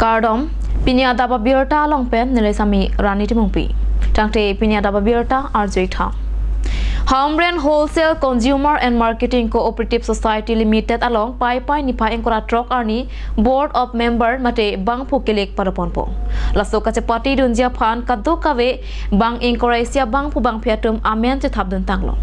Kardom, Pinya Daba Birta Longpen, Nelesami Rani Timumpi. Tangte Pinya Daba Birta Arjuita. Homebrand Wholesale Consumer and Marketing Cooperative Society Limited along Pai Nipa Engkora Trok Arni Board of Member Mate Bang Pukilik Paraponpo. Laso Kachapati Dunjia Pan Kadukawe Bang Inkorasia Bang Pubang Piatum Amen Tabdun Tanglo.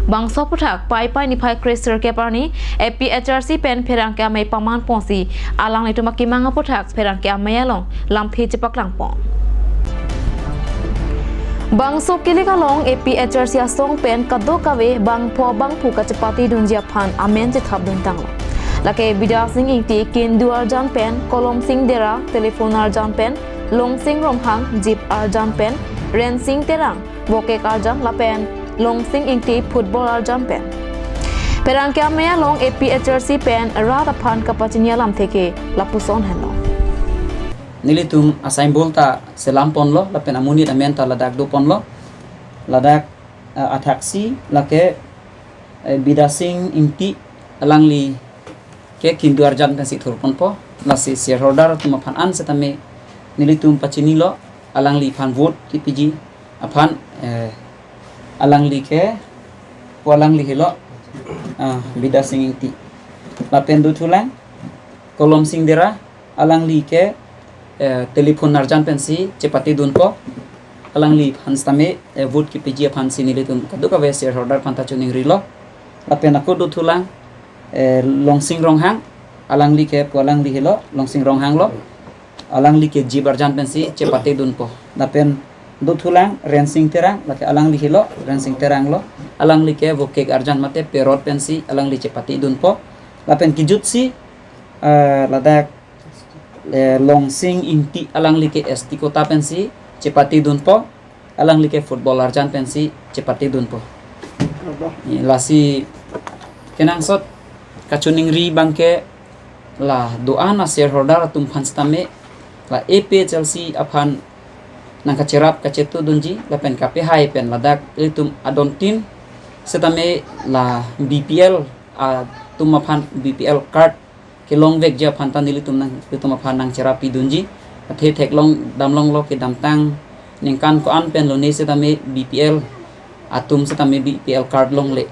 Bang Soputak Pai Nipa Krister Keparni APHRC Pen Perangke Amay Paman Ponsi Alang itu Makimanga Putak Perangke Amay along Lampi Cepak Langpong. Bang Sokilik along APHRC Asong Pen Kadukawe Bang Po Bang Puka Cepati Dunjia Pan Amen Tabdun Tanglo. Lake Bida Sing Inti Kin Du Arjan Pen Kolom Sing Dera Telefon Arjan Pen Long Sing Romhang Jeep Arjan Pen Ren Sing Terang Bokek Arjan Lapen Long Sing Inti Football Arjan Pen Perangke Amaya Long APHRC Pen Rada Pan Kapachinia Lam Teke Lapuson Hello Nilitum asain bolta selam pon lo lapen amuni amenta ladak do pon lo ladak ataksi lake bidasing inti alangli ke kindu arjan kan situr pon po lasi shareholder tuma phan an setame nilitum pachini lo alangli phan vote kpg aphan alangli ke walangli hilo bidasing inti lapen do tulang kolom sing dera alangli ke telepon arjan pensi cepati dunpo alangli hanstame vote ki pg phansi nilitum kaduka ve shareholder phanta chuning rilo lapen ako do thulang longsing ronghang alangli ke alangli hilo longsing ronghang lo alangli ke jib arjan pensi cepati dunpo lapen do thulang rensing terang lake alangli hilo rensing terang lo alangli ke voke arjan mate perot pensi alangli cepati dunpo lapen kijutsi ladak longsing inti alangli ke esti kota pensi cepati dunpo alangli ke football arjan pensi cepati dunpo lasi kenang sot kacuning ri bangke la doa na shareholder tum phanstame la APHLC aphan nang kacerap kacetu dunji la pen kape hai pen ladak itum adontin setame la BPL tum aphan BPL card ke long vek ja phanta nili tum nang tum aphan nang cerapi dunji the thek long damlong lo ke damtang ningkan ko an pen lo ne setame BPL atum setame BPL card long le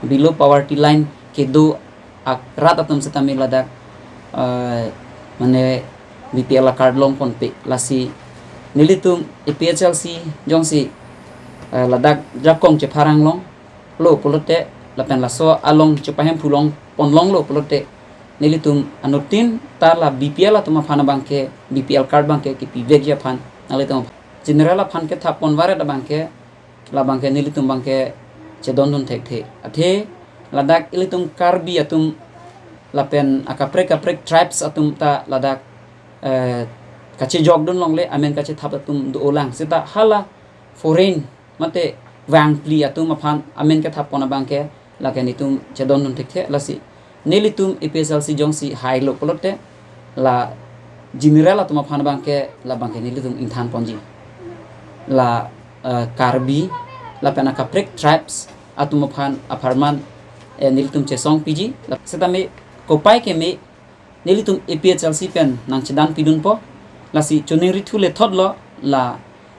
below poverty line ke do rat atum setame ladak mane BPL card long pon pe lasi nilitum APHLC jongsi ladak jakong che pharang long lo polote lapen laso along che pahem phulong ponlong lo polote nilitum anutin tala BPL atuma phana bangke BPL card bangke ki pivegya phan nalitum general phan ke thapon ware da bangke la bangke nilitum bangke che dondon thek the athe ladak ilitum karbi atum lapen akaprek tribes atum ta ladak kache jogdon longle amen kache thapatum do olang sita hala foreign mate wang pli atum aphan amen ka thapona bangke lakenitum chedon non thekhe lasi nelitum APHLC jongsi high lo polote la general atum aphan bangke la bangke nelitum inthan ponji la karbi la pena kaprek tribes atum aphan aparman nelitum chesong piji la sita me kopai ke me nelitum APHLC pen nang chedan pidun po lasi chuning rithule thodlo la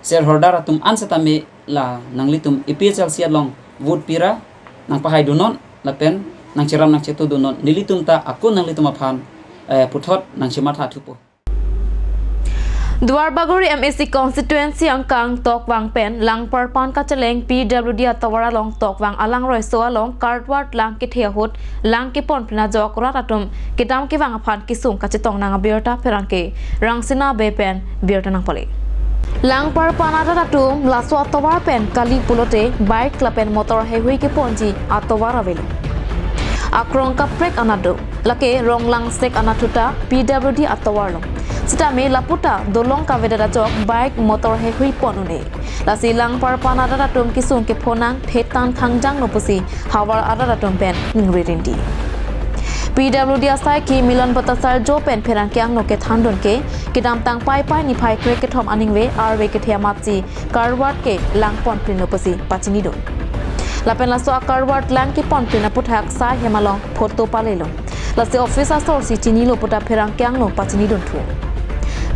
shareholder atum ansatame la nanglitum APHLC along vote pira nang pahai dunon lapen nang chiram nang chetu dunon nilitum ta akun nanglitum aphan puthot nang chimatha thupo Duarbagori MSC constituency angkang Tokwang Pen lang parpan kacheleng PWD atawara long Tokwang alang roiso along Cardward lang kithiahut lang kipon pina jokrat atum kitam kiwang aphan kisung kachetong nang birta perangke rangsina bepen birta nang pali lang parpan atatum laso atawara pen kali pulote bike klapen motor hehui ke ponji atawara velu akrong kaprek anado lake rong lang sek anatuta PWD atawar long Sitame laputa dolong kaveda jok bike motor he hui ponune lasi lang parpana datum kisung ke phonang phetan thangjang nopusi hawar datum pen ningri rindi PWD asai ki milan batasar jo pen pheran kyang no ke thandon ke kidam tang pai ni phai kre ke thom aningwe arwe ke thiamatchi karwat ke lang pon pin nopusi pachini don lapen laso karwat lang ki pon pin aputhak sa hemalong photo palelo lase office asor si chini lo puta pherang kyang no pachini don thu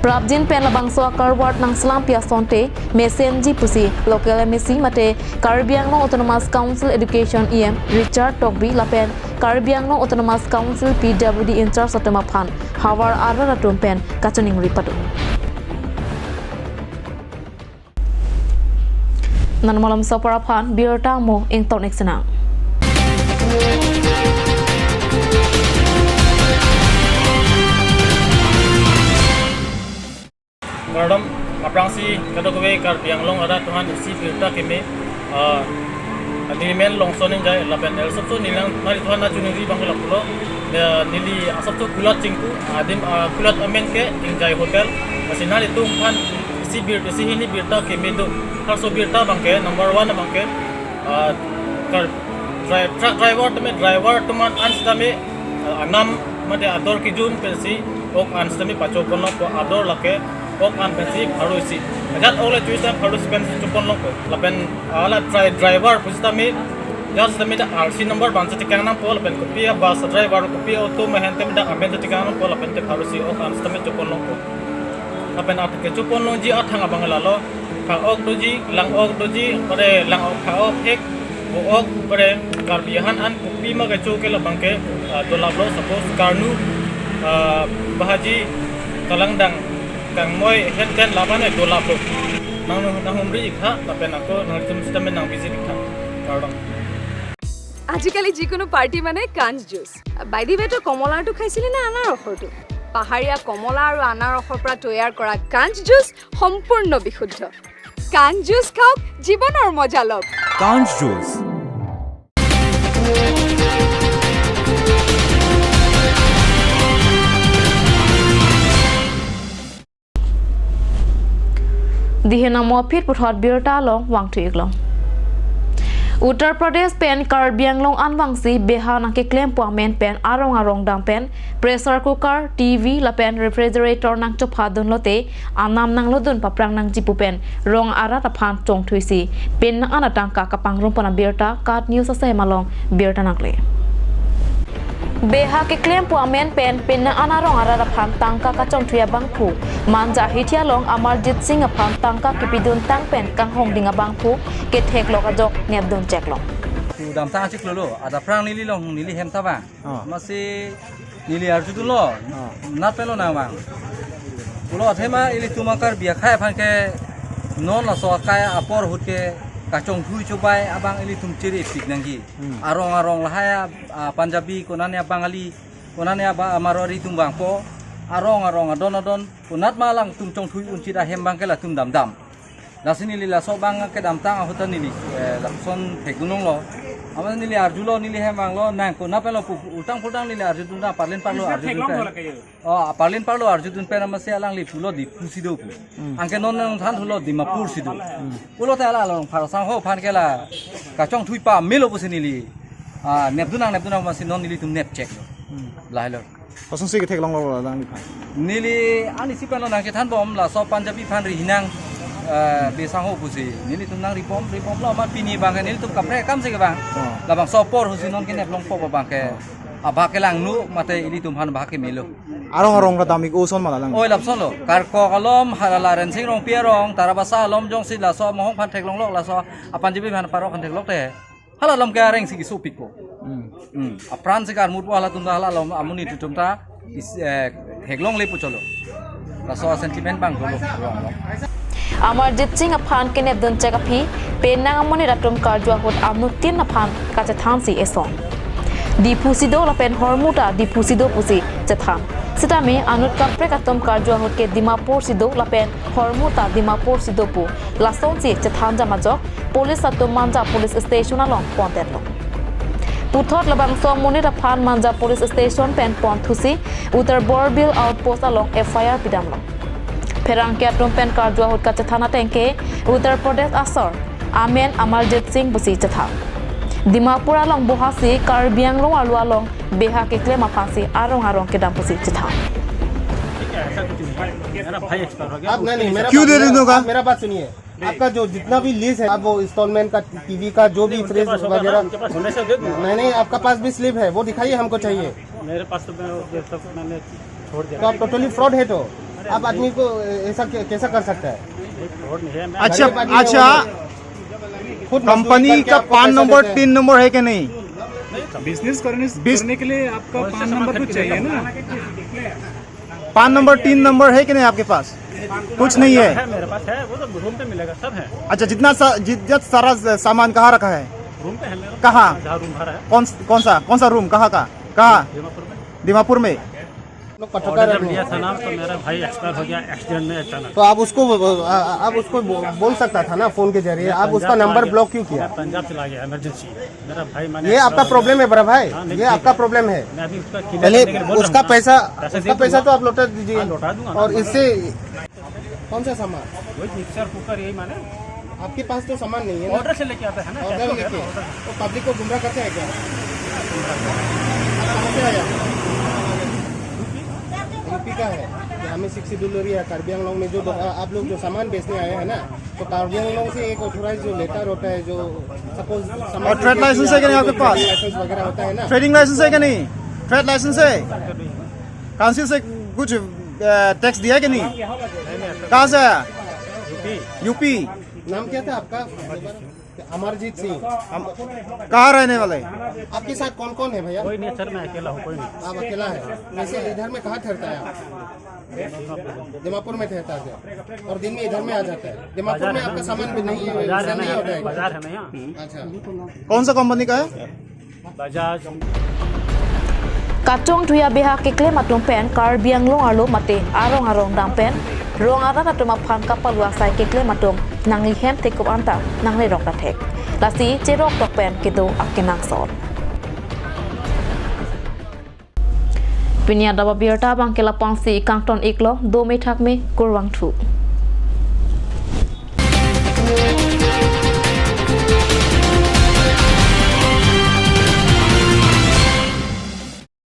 Prabjin pen labang so karwat nang slam pia sonte mesenji pusi local MSc mate Caribbean Autonomous Council Education EM Richard Togbi lapen Caribbean Autonomous Council PWD in charge Satama Phan Hawar Ara Tumpen Kachuning Ripatu Nan malam sopara Phan Birta mo ing tonik senang Madam, aprangsi kadogowe kar bianglong ada Tuhan isi firta keme dilimen longsonin jai lapen el sabtu nilang mari Tuhan na juniri bangla pulo nili sabtu kulat cingku adim kulat amen ke ing jai hotel masinali tung pan isi ini birta keme do harso birta bangke number 1 bangke kar truck driver teman anstame anam made ador kijun pensi ok anstame pachokono ko ador lake ok an pensi harusi agat ole tuisam harusi pensi chupon loko lapen ala driver pusitami just the meta RC number bansa tikang nam pol pen kopia bus driver kopia auto mehente meda amen tikang nam pol pen te harusi ok anstame chupon loko lapen at ke chupon lonji athanga bangalalo ka ok doji pare lang ok ka ok ek ok pare karbihan an kopi ma ke choke la bangke dolablo suppose karnu bahaji kalangdang kang moy henten labane dolablo nang humri ikha tapen ako nang system nang visit ikha karon আজিকালি যিকোনো party মানে কাঞ্জ juice by the ৱে তো কমলাটো খাইছিলি না আনাৰ ৰসটো পাহাৰীয়া কমলা আৰু আনাৰ ৰসৰ পৰা তৈয়াৰ কৰা কাঞ্জ জুচ সম্পূৰ্ণ বিশুদ্ধ কাঞ্জ জুচ খাওক জীৱনৰ মজা লওক কাঞ্জ juice Dihena mopit puthot birta long wang thu iklong Uttar Pradesh pen Caribbean long anwang si beha nang ke claim po men pen arong dang pen pressure cooker TV la pen refrigerator nang chopha don lote anam nang lodun paprang nang jipu pen rong ara ta phan chong thuisi pen na anatang ka kapang rom pana birta kat news ase malong birta nakle Beha ke claim po amen pen na anarong ara ta phan tangka ka chong thuya bangphu manja hitia long Amarjit Singh phan tangka ke pidun tang pen kang hong dinga bangphu ke thek lo ka jok nep don check long tu dam tang chik lo ada prang nili long nili hem ta ba masi nili arju lo na pelo na ba ulo athema ili tumakar bia khai phan ke non la so kaya apor hut ke kacong thui cobai abang ili tum ciri pik nanggi arong lahaya Punjabi konane Bangali konane Marwari tumbang po arong adon kunat malang tum chong thui unci da hem bang ke la tum dam lasini lila so bang ke dam tang hotan nili lakson thegunong lo aman nili arjulo nili hem bang lo nang ko napelo utang nili arjun na parlin parlo arjun parlin parlo arjun pe namase alang li pulo di pusido pu angke non nang than thulo di mapur sido pulo ta ala long pharasang ho phan ke la ka chong thui pa melo pusinili nepdunang masin non nili tum nep check lai lo Pasang sih ketek long lo lang nili ani si pano nang ke than bom la so Punjabi phan ri hinang besang ho pusi nili tum nang ripom lo ma pini bang nili tum kapre kam se ke bang la bang so por husi non ke nep long po bang ke aba ke lang nu mate ili tum han ba ke melo arong ka damik uson malalang oi lapson lo kar ko kalom halala ren sing rong pierong tarabasa lom jong si la so mohong phan thek long lok la so Punjabi phan paro kan thek lok te halalom ke areng si su piko apran se kar mut wala tum da halalom amuni tutum ta heglong le pucholo la so sentiment bang lo Amarjit Singh phan ke nep don check aphi pen nang amoni ratum karjwa hot amnu tin na phan ka che than si eson dipusido la pen hormuta dipusido pusi che than sitame anut kapre katom karjwa hot ke Dimapur sido la pen hormuta Dimapur sido pu la son si che than jama jok police atom manja police station along pontet lo Puthot labang som munit phan manja police station pen pon thusi Uttar Borbil outpost along FIR pidam lo Perang ke atom pen karjwa hot ka che thana tengke Uttar Pradesh asor amen Amarjit Singh busi che tha Dimapur along bohasi Caribbean long along beha ke klema phasi arong ke dam pusi che tha आप नहीं क्यों दे रहे हो का? मेरा बात सुनिए आपका जो जितना भी लीज है आप वो इंस्टॉलमेंट का टीवी का जो भी फ्रिज वगैरह नहीं आपका पास भी स्लिप है वो दिखाइए हमको चाहिए मेरे पास तो ये सब मैंने छोड़ दिया तो आप टोटली फ्रॉड है तो आप आदमी को ऐसा कैसा कर सकता है फ्रॉड नहीं है मैं अच्छा गरीब आदमी अच्छा खुद मजदूरी कंपनी करके का आपको 5 पैसे नंबर देते हैं। 3 नंबर है कि नहीं? बिजनेस करने के लिए आपका 5 नंबर तो चाहिए ना 5 नंबर 3 नंबर है कि नहीं आपके पास? कुछ नहीं है। है मेरे पास है वो तो रूम पे मिलेगा सब है अच्छा जितना सारा सामान कहाँ रखा है? रूम पे है मेरा कहाँ? जहाँ रूम भरा है कौन सा रूम कहाँ का? कहाँ? दीमापुर में दीमापुर में। लोग पटका ऑर्डर रहे जब हैं। लिया था ना तो मेरा भाई एक्सपायर हो गया एक्सीडेंट में अचानक तो आप उसको बोल सकता था ना फोन के जरिए आप उसका नंबर ब्लॉक क्यों किया मैं पंजाब चला गया इमरजेंसी मेरा भाई मैंने ये आपका प्रॉब्लम है बड़ा भाई हाँ, नहीं, ये ठीक आपका है। प्रॉब्लम है मैं अभी उसका क्लियर पहले करने के लिए बोल रहा उसका हूँ ना। पैसा पैसे उसका दे पैसा दूंगा। तो आप लौटा दीजिए हाँ, लौटा दूंगा ना। और इससे कौन सा सामान वही मिक्सर कुकर यही माने आपके पास तो सामान नहीं है ना ऑर्डर से लेके आता है ना ऑर्डर कैसे लेके होगा? तो पब्लिक को गुमराह करते हैं क्या कहाँ से आया यूपी का है हमें 6 शेड्यूल या कार्बी आंगलोंग में जो आप लोग जो सामान बेचने आए हैं ना तो कार्बी आंगलोंग से एक ऑथोराइज जो लेटर होता है जो सपोज और ट्रेड लाइसेंस है कि नहीं आपके पास? लाइसेंस वगैरह होता है ना ट्रेडिंग लाइसेंस है कि नहीं? ट्रेड लाइसेंस है? काउंसिल से कुछ टैक्स दिया है कि नहीं? कहाँ से आया? यूपी। नाम क्या था आपका अमरजीत सिंह कहाँ रहने वाले? आपके साथ कौन कौन है भैया कोई नहीं सर मैं अकेला हूँ कोई नहीं आप अकेला है वैसे इधर में कहाँ ठहरता है आप दिमापुर में ठहरता है और दिन में इधर में आ जाता है दिमापुर में आपका सामान भी नहीं बाजार है नहीं होता ना है बाजार है ना यहाँ अच्छा कौन सा कंपनी का है? बाजार Kacung tuya beha kekle matung pen kar biang long arlo mate arong dang pen rong ara atuma phan kapal wa sai kekle matung nang li hem tekop anta nang le rok dathek lasi cherok tok pen kedo akenang sor Pinya daba birta bang kela pangsi kangton iklo do me thak me kurwang thu